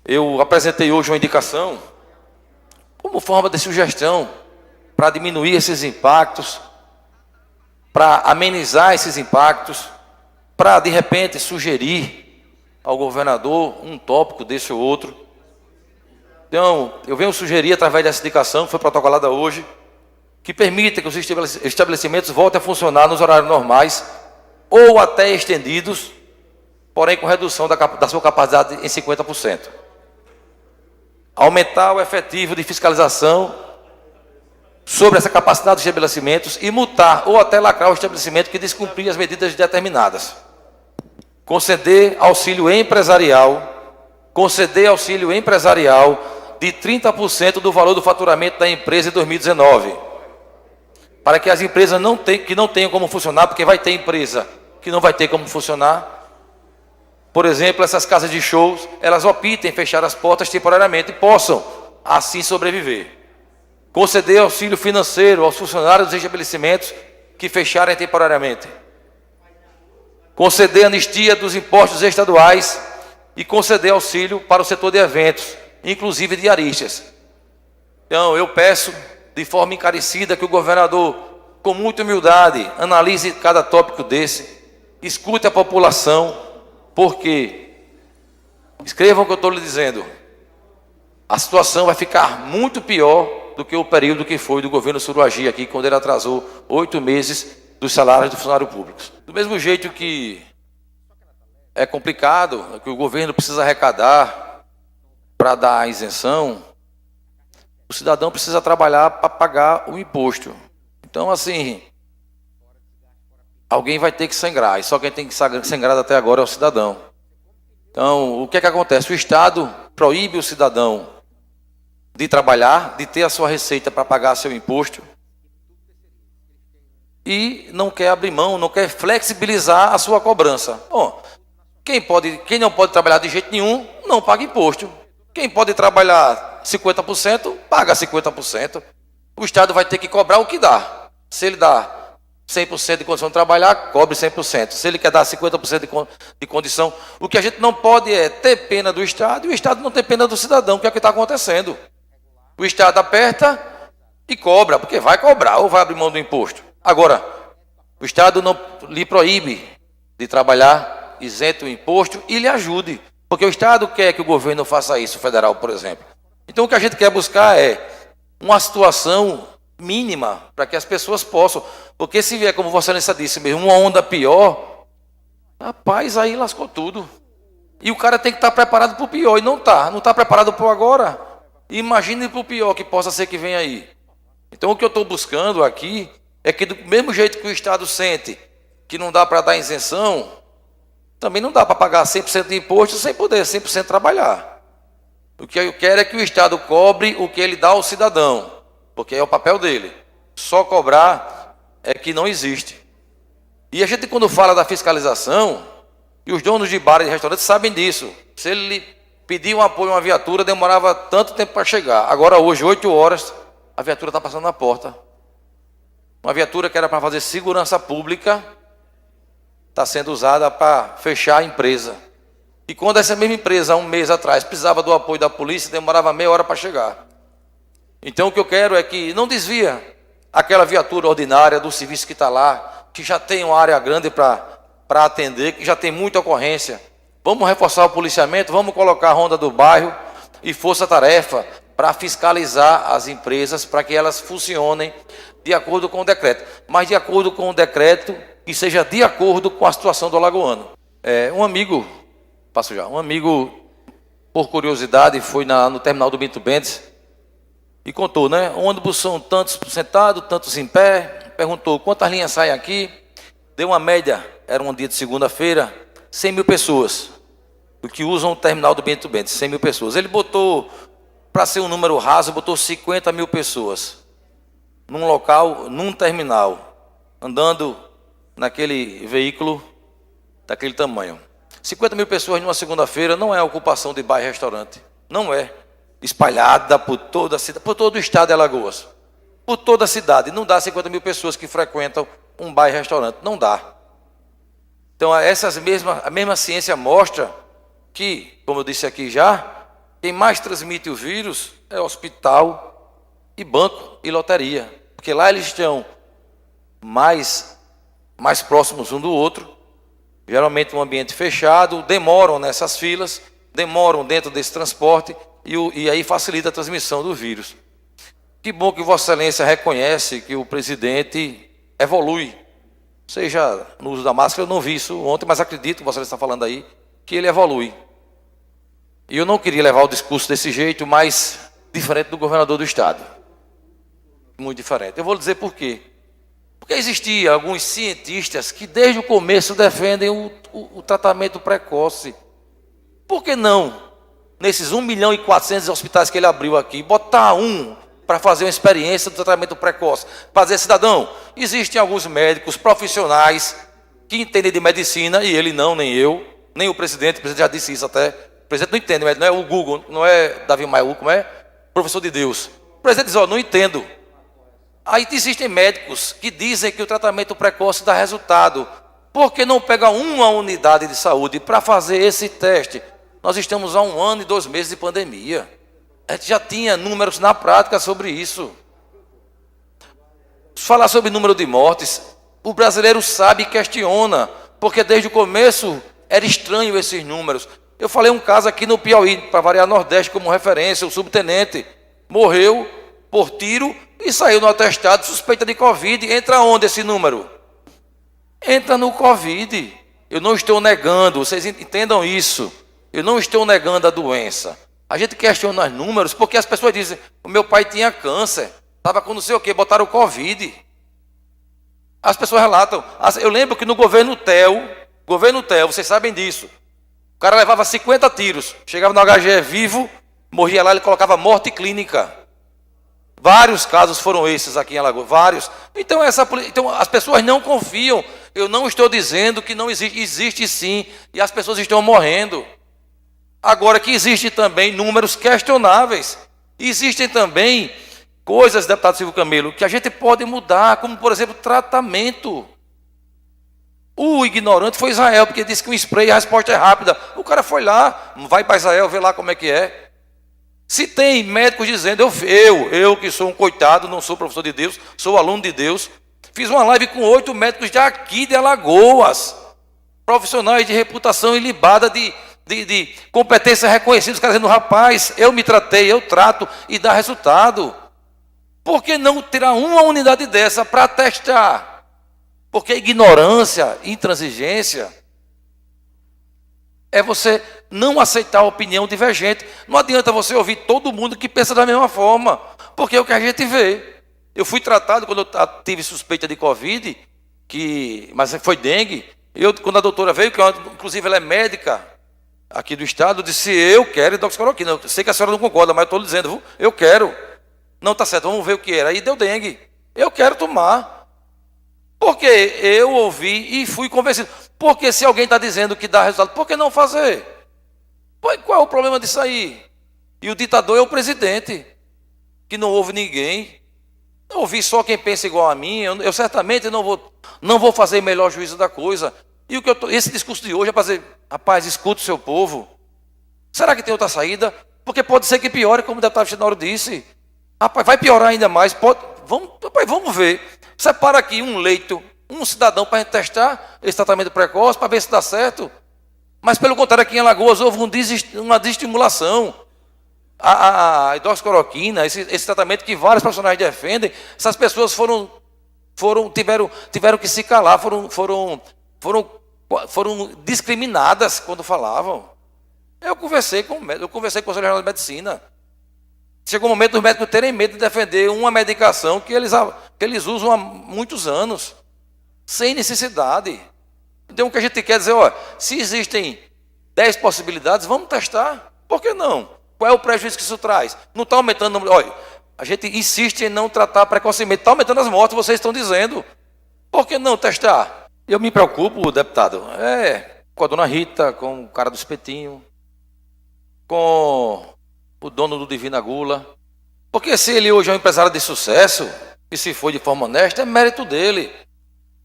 Eu apresentei hoje uma indicação como forma de sugestão para diminuir esses impactos, para amenizar esses impactos, para, de repente, sugerir ao governador um tópico desse ou outro. Então, eu venho sugerir, através dessa indicação, que foi protocolada hoje, que permita que os estabelecimentos voltem a funcionar nos horários normais ou até estendidos, porém com redução da sua capacidade em 50%. Aumentar o efetivo de fiscalização sobre essa capacidade dos estabelecimentos e multar ou até lacrar o estabelecimento que descumprir as medidas determinadas. Conceder auxílio empresarial de 30% do valor do faturamento da empresa em 2019. Para que as empresas que não tenham como funcionar, porque vai ter empresa que não vai ter como funcionar. Por exemplo, essas casas de shows, elas optem em fechar as portas temporariamente e possam assim sobreviver. Conceder auxílio financeiro aos funcionários dos estabelecimentos que fecharem temporariamente. Conceder anistia dos impostos estaduais e conceder auxílio para o setor de eventos, inclusive diaristas. Então, eu peço de forma encarecida que o governador, com muita humildade, analise cada tópico desse, escute a população, porque, escrevam o que eu estou lhe dizendo, a situação vai ficar muito pior do que o período que foi do governo Suruagi aqui, quando ele atrasou 8 meses dos salários do funcionário público. Do mesmo jeito que é complicado, que o governo precisa arrecadar para dar a isenção, o cidadão precisa trabalhar para pagar o imposto. Então, assim, alguém vai ter que sangrar, e só quem tem que sangrar até agora é o cidadão. Então, o que é que acontece? O Estado proíbe o cidadão de trabalhar, de ter a sua receita para pagar seu imposto, e não quer abrir mão, não quer flexibilizar a sua cobrança. Bom, quem não pode trabalhar de jeito nenhum, não paga imposto. Quem pode trabalhar 50%, paga 50%. O Estado vai ter que cobrar o que dá. Se ele dá 100% de condição de trabalhar, cobre 100%. Se ele quer dar 50% de condição, o que a gente não pode é ter pena do Estado e o Estado não ter pena do cidadão, que é o que está acontecendo. O Estado aperta e cobra, porque vai cobrar ou vai abrir mão do imposto. Agora, o Estado não lhe proíbe de trabalhar, isento o imposto e lhe ajude, porque o Estado quer que o governo faça isso, o federal, por exemplo. Então, o que a gente quer buscar é uma situação mínima para que as pessoas possam, porque se vier, como Vossa Excelência disse mesmo, uma onda pior, rapaz, aí lascou tudo. E o cara tem que estar preparado para o pior, e não está preparado para o agora. Imagine para o pior que possa ser que venha aí. Então, o que eu estou buscando aqui é que, do mesmo jeito que o Estado sente que não dá para dar isenção, também não dá para pagar 100% de imposto sem poder 100% trabalhar. O que eu quero é que o Estado cobre o que ele dá ao cidadão, porque é o papel dele. Só cobrar é que não existe. E a gente, quando fala da fiscalização, e os donos de bar e de restaurante sabem disso. Se ele pedir um apoio a uma viatura, demorava tanto tempo para chegar. Agora, hoje, 8 horas, a viatura está passando na porta. Uma viatura que era para fazer segurança pública está sendo usada para fechar a empresa. E quando essa mesma empresa, há um mês atrás, precisava do apoio da polícia, demorava meia hora para chegar. Então, o que eu quero é que não desvia aquela viatura ordinária do serviço que está lá, que já tem uma área grande para atender, que já tem muita ocorrência. Vamos reforçar o policiamento, vamos colocar a ronda do bairro e força-tarefa para fiscalizar as empresas, para que elas funcionem de acordo com o decreto. Mas de acordo com o decreto, que seja de acordo com a situação do alagoano. Um amigo, por curiosidade, foi no terminal do Bento Mendes e contou, né? O ônibus são tantos sentados, tantos em pé. Perguntou quantas linhas saem aqui. Deu uma média, era um dia de segunda-feira, 100 mil pessoas. O que usam o terminal do Bento Mendes, 100 mil pessoas. Ele botou, para ser um número raso, botou 50 mil pessoas num local, num terminal, andando naquele veículo daquele tamanho. 50 mil pessoas numa segunda-feira não é ocupação de bar e restaurante. Não é. Espalhada por toda a cidade, por todo o estado de Alagoas. Por toda a cidade. Não dá 50 mil pessoas que frequentam um bar e restaurante. Não dá. Então, a mesma ciência mostra que, como eu disse aqui já, quem mais transmite o vírus é hospital e banco e loteria. Porque lá eles estão mais próximos um do outro, geralmente um ambiente fechado, demoram nessas filas, demoram dentro desse transporte e aí facilita a transmissão do vírus. Que bom que Vossa Excelência reconhece que o presidente evolui, seja no uso da máscara. Eu não vi isso ontem, mas acredito que Vossa Excelência está falando aí, que ele evolui. E eu não queria levar o discurso desse jeito, mas diferente do governador do estado. Muito diferente. Eu vou dizer por quê. Porque existiam alguns cientistas que desde o começo defendem o tratamento precoce. Por que não, nesses 1.400.000 hospitais que ele abriu aqui, botar para fazer uma experiência do tratamento precoce? Para dizer, cidadão, existem alguns médicos profissionais que entendem de medicina, e ele não, nem eu, nem o presidente já disse isso até. O presidente não entende, não é o Google, não é Davi Maia, como é? Professor de Deus. O presidente diz, não entendo. Aí existem médicos que dizem que o tratamento precoce dá resultado. Por que não pega uma unidade de saúde para fazer esse teste? Nós estamos há 1 ano e 2 meses de pandemia. A gente já tinha números na prática sobre isso. Falar sobre número de mortes, o brasileiro sabe e questiona, porque desde o começo era estranho esses números. Eu falei um caso aqui no Piauí, para variar Nordeste como referência, o subtenente morreu por tiro e saiu no atestado suspeita de Covid. Entra onde esse número? Entra no Covid. Eu não estou negando, vocês entendam isso. Eu não estou negando a doença. A gente questiona os números porque as pessoas dizem, o meu pai tinha câncer, estava com não sei o quê, botaram o Covid. As pessoas relatam. Eu lembro que no governo TEL, vocês sabem disso, o cara levava 50 tiros, chegava no HGE vivo, morria lá, ele colocava morte clínica. Vários casos foram esses aqui em Alagoas, vários. Então as pessoas não confiam. Eu não estou dizendo que não existe, existe sim, e as pessoas estão morrendo. Agora que existem também números questionáveis, existem também coisas, deputado Silvio Camelo, que a gente pode mudar, como por exemplo, tratamento. O ignorante foi Israel, porque disse que um spray a resposta é rápida. O cara foi lá, vai para Israel, vê lá como é que é. Se tem médicos dizendo, eu que sou um coitado, não sou professor de Deus, sou aluno de Deus, fiz uma live com 8 médicos de aqui de Alagoas, profissionais de reputação ilibada, de competência reconhecida, os caras dizendo, rapaz, eu me tratei, eu trato e dá resultado. Por que não tirar uma unidade dessa para testar? Porque ignorância, intransigência, é você não aceitar a opinião divergente. Não adianta você ouvir todo mundo que pensa da mesma forma, porque é o que a gente vê. Eu fui tratado quando eu tive suspeita de Covid, mas foi dengue. Quando a doutora veio, que inclusive ela é médica aqui do estado, eu disse, eu quero hidroxicloroquina. Eu sei que a senhora não concorda, mas eu estou lhe dizendo, eu quero. Não, está certo, vamos ver o que era. Aí deu dengue. Eu quero tomar. Porque eu ouvi e fui convencido. Porque se alguém está dizendo que dá resultado, por que não fazer? Qual é o problema disso aí? E o ditador é o presidente, que não ouve ninguém. Eu ouvi só quem pensa igual a mim. Eu certamente não vou fazer melhor juízo da coisa. E esse discurso de hoje é para dizer, rapaz, escute o seu povo. Será que tem outra saída? Porque pode ser que piore, como o deputado Chinoro disse. Rapaz, vai piorar ainda mais. Vamos ver. Separa aqui um leito, um cidadão para a gente testar esse tratamento precoce, para ver se dá certo. Mas, pelo contrário, aqui em Alagoas houve uma desestimulação. A hidroxicloroquina, esse tratamento que vários profissionais defendem, essas pessoas tiveram que se calar, foram discriminadas quando falavam. Eu conversei com o Conselho Regional de Medicina. Chegou o momento dos médicos terem medo de defender uma medicação que eles usam há muitos anos, sem necessidade. Então o que a gente quer dizer, se existem 10 possibilidades, vamos testar. Por que não? Qual é o prejuízo que isso traz? Não está aumentando, a gente insiste em não tratar precocemente, está aumentando as mortes, vocês estão dizendo. Por que não testar? Eu me preocupo, deputado, com a dona Rita, com o cara do espetinho, com o dono do Divina Gula. Porque se ele hoje é um empresário de sucesso, e se for de forma honesta, é mérito dele.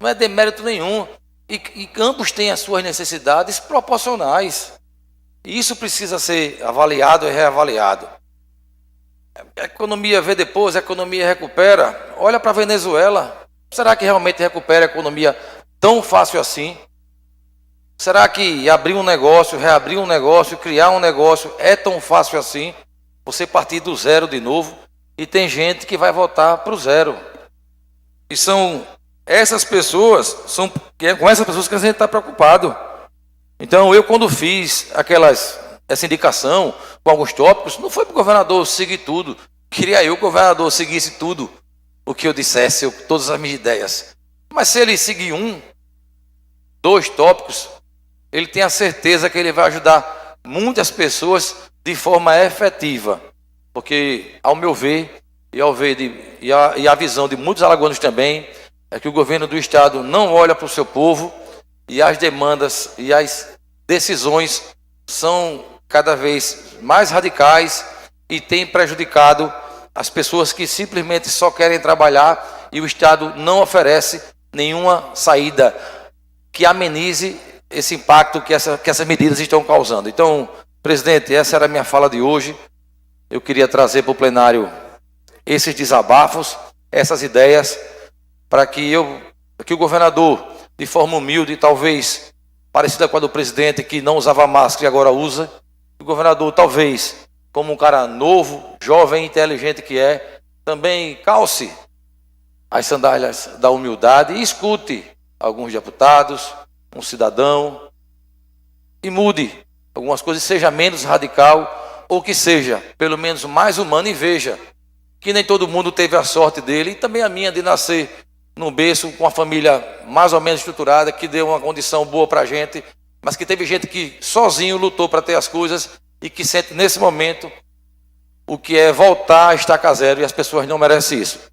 Não é demérito nenhum. E ambos têm as suas necessidades proporcionais. E isso precisa ser avaliado e reavaliado. A economia vê depois, a economia recupera. Olha para a Venezuela. Será que realmente recupera a economia tão fácil assim? Será que abrir um negócio, reabrir um negócio, criar um negócio é tão fácil assim? Você partir do zero de novo? E tem gente que vai voltar para o zero. E são essas pessoas, com essas pessoas que a gente está preocupado. Então, eu quando fiz essa indicação com alguns tópicos, não foi para o governador seguir tudo. Queria eu que o governador seguisse tudo o que eu dissesse, todas as minhas ideias. Mas se ele seguir 2 tópicos, ele tem a certeza que ele vai ajudar muitas pessoas de forma efetiva. Porque, ao meu ver, e a visão de muitos alagoanos também, é que o governo do estado não olha para o seu povo e as demandas e as decisões são cada vez mais radicais e têm prejudicado as pessoas que simplesmente só querem trabalhar e o estado não oferece nenhuma saída que amenize esse impacto que essas medidas estão causando. Então, presidente, essa era a minha fala de hoje. Eu queria trazer para o plenário esses desabafos, essas ideias, para que o governador, de forma humilde, talvez parecida com a do presidente, que não usava máscara e agora usa, o governador, talvez, como um cara novo, jovem, inteligente que é, também calce as sandálias da humildade e escute alguns deputados, um cidadão, e mude algumas coisas, seja menos radical, ou que seja, pelo menos, mais humano, e veja que nem todo mundo teve a sorte dele, e também a minha, de nascer num berço com uma família mais ou menos estruturada, que deu uma condição boa para a gente, mas que teve gente que sozinho lutou para ter as coisas e que sente nesse momento o que é voltar a estaca zero, e as pessoas não merecem isso.